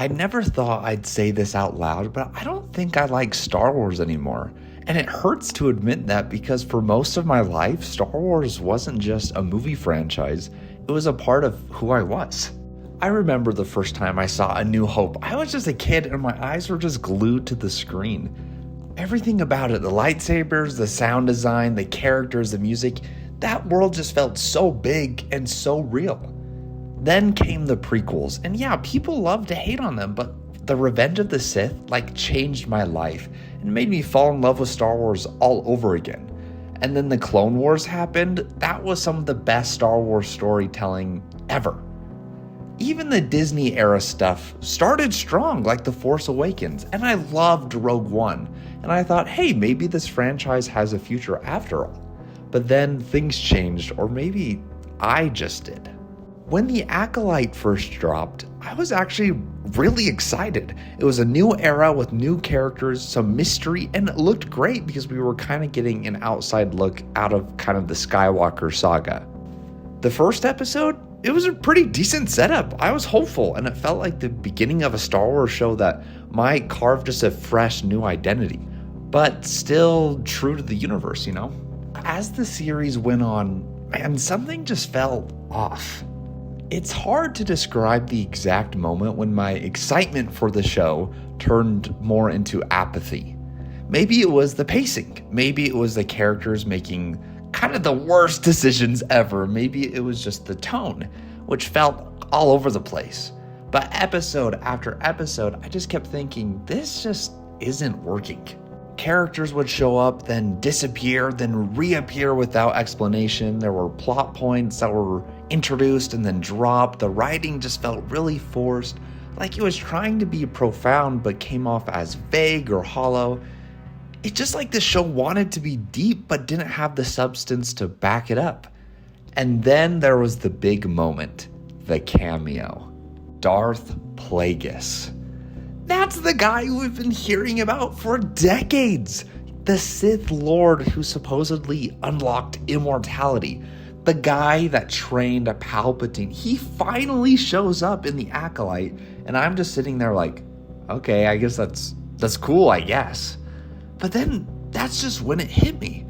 I never thought I'd say this out loud, but I don't think I like Star Wars anymore. And it hurts to admit that because for most of my life, Star Wars wasn't just a movie franchise, it was a part of who I was. I remember the first time I saw A New Hope. I was just a kid and my eyes were just glued to the screen. Everything about it, the lightsabers, the sound design, the characters, the music, that world just felt so big and so real. Then came the prequels, and yeah, people love to hate on them, but the Revenge of the Sith changed my life and made me fall in love with Star Wars all over again. And then the Clone Wars happened. That was some of the best Star Wars storytelling ever. Even the Disney era stuff started strong, like The Force Awakens, and I loved Rogue One. And I thought, hey, maybe this franchise has a future after all. But then things changed, or maybe I just did. When The Acolyte first dropped, I was actually really excited. It was a new era with new characters, some mystery, and it looked great because we were kind of getting an outside look out of kind of the Skywalker saga. The first episode, it was a pretty decent setup. I was hopeful, and it felt like the beginning of a Star Wars show that might carve just a fresh new identity, but still true to the universe, As the series went on, man, something just felt off. It's hard to describe the exact moment when my excitement for the show turned more into apathy. Maybe it was the pacing. Maybe it was the characters making kind of the worst decisions ever. Maybe it was just the tone, which felt all over the place. But episode after episode, I just kept thinking, this just isn't working. Characters would show up, then disappear, then reappear without explanation. There were plot points that were introduced and then dropped. The writing just felt really forced, like it was trying to be profound but came off as vague or hollow. It's just like the show wanted to be deep but didn't have the substance to back it up. And then there was the big moment, the cameo. Darth Plagueis. That's the guy who we've been hearing about for decades. The Sith Lord who supposedly unlocked immortality. The guy that trained a Palpatine. He finally shows up in The Acolyte, and I'm just sitting there like, okay, I guess that's cool, I guess. But then that's just when it hit me.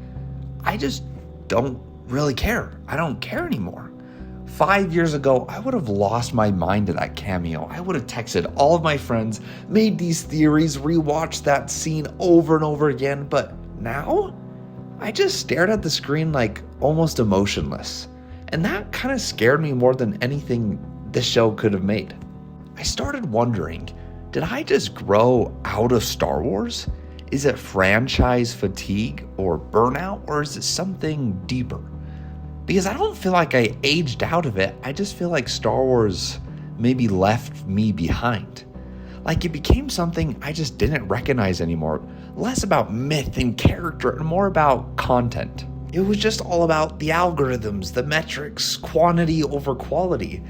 I just don't really care. I don't care anymore. 5 years ago, I would have lost my mind to that cameo. I would have texted all of my friends, made these theories, rewatched that scene over and over again. But now, I just stared at the screen like almost emotionless. And that kind of scared me more than anything this show could have made. I started wondering, did I just grow out of Star Wars? Is it franchise fatigue or burnout, or is it something deeper? Because I don't feel like I aged out of it. I just feel like Star Wars maybe left me behind. Like it became something I just didn't recognize anymore. Less about myth and character and more about content. It was just all about the algorithms, the metrics, quantity over quality.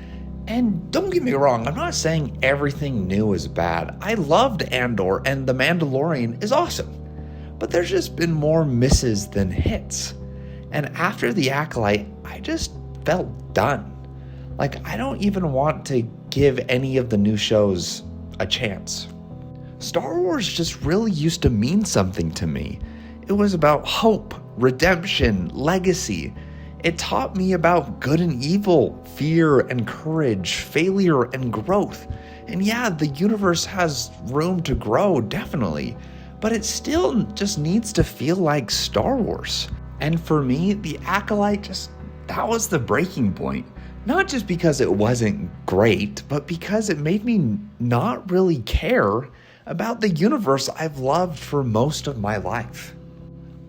And don't get me wrong, I'm not saying everything new is bad. I loved Andor and The Mandalorian is awesome. But there's just been more misses than hits. And after The Acolyte, I just felt done. Like, I don't even want to give any of the new shows a chance. Star Wars just really used to mean something to me. It was about hope, redemption, legacy. It taught me about good and evil, fear and courage, failure and growth. And yeah, the universe has room to grow, definitely. But it still just needs to feel like Star Wars. And for me, The Acolyte that was the breaking point. Not just because it wasn't great, but because it made me not really care about the universe I've loved for most of my life.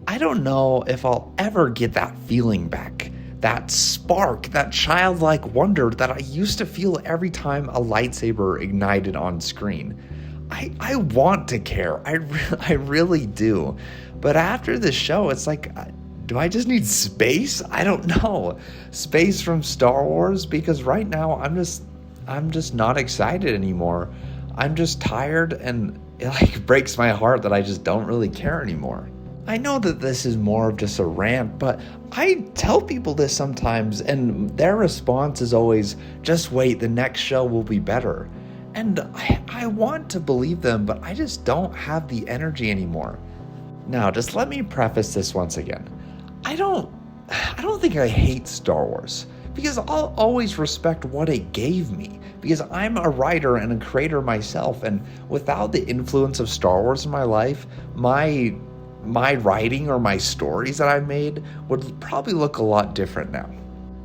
I don't know if I'll ever get that feeling back. That spark, that childlike wonder that I used to feel every time a lightsaber ignited on screen. I want to care. I really do. But after the show, it's like, do I just need space? I don't know. Space from Star Wars? Because right now I'm just not excited anymore. I'm just tired, and it breaks my heart that I just don't really care anymore. I know that this is more of just a rant, but I tell people this sometimes and their response is always, just wait, the next show will be better. And I want to believe them, but I just don't have the energy anymore. Now, just let me preface this once again. I don't think I hate Star Wars, because I'll always respect what it gave me, because I'm a writer and a creator myself, and without the influence of Star Wars in my life, my writing or my stories that I made would probably look a lot different now.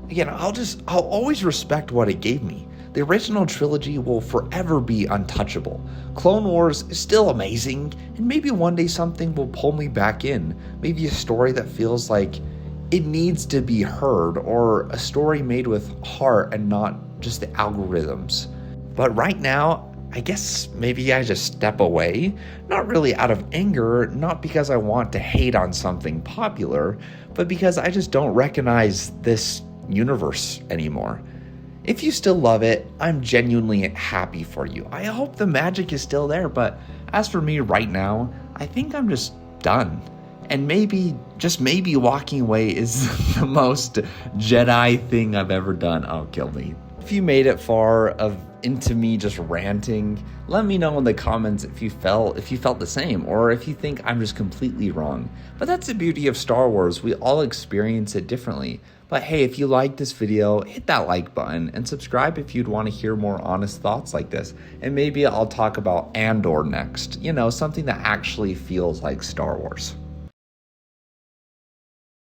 Again, I'll always respect what it gave me. The original trilogy will forever be untouchable. Clone Wars is still amazing, and maybe one day something will pull me back in. Maybe a story that feels like it needs to be heard, or a story made with heart and not just the algorithms. But right now, I guess maybe I just step away, not really out of anger, not because I want to hate on something popular, but because I just don't recognize this universe anymore. If you still love it, I'm genuinely happy for you. I hope the magic is still there, but as for me right now, I think I'm just done. And maybe, just maybe, walking away is the most Jedi thing I've ever done. Oh, kill me. If you made it far into me just ranting, let me know in the comments if you felt the same, or if you think I'm just completely wrong. But that's the beauty of Star Wars. We all experience it differently. But hey, if you liked this video, hit that like button and subscribe if you'd want to hear more honest thoughts like this. And maybe I'll talk about Andor next. Something that actually feels like Star Wars.